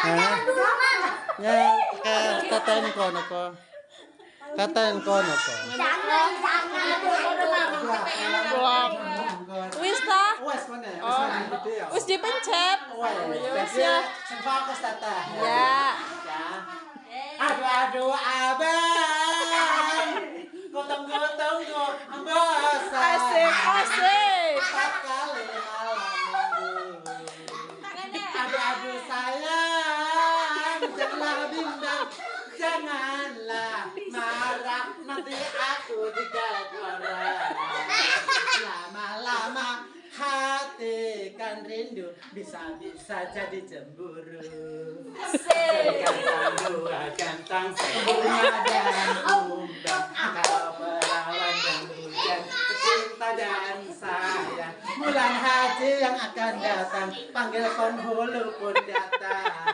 Ha? Ya, katain ko na ko. Katain ko na ko. Wis ta? Wes mana? Wis dipencet. Wes ya. Fokus tata. Ya. Aduh abang. Tunggu. Bosan. Asik. 4 kali malam minggu. Aduh sayang, janganlah bimbang, janganlah marah, nanti aku digat marah. Lama-lama hati kan rindu, bisa-bisa jadi cemburu. Gantang bunga dan kumbang, kau perawan dan hujan, cinta dan sayang. Bulan haji yang akan datang, panggil penghulu pun datang.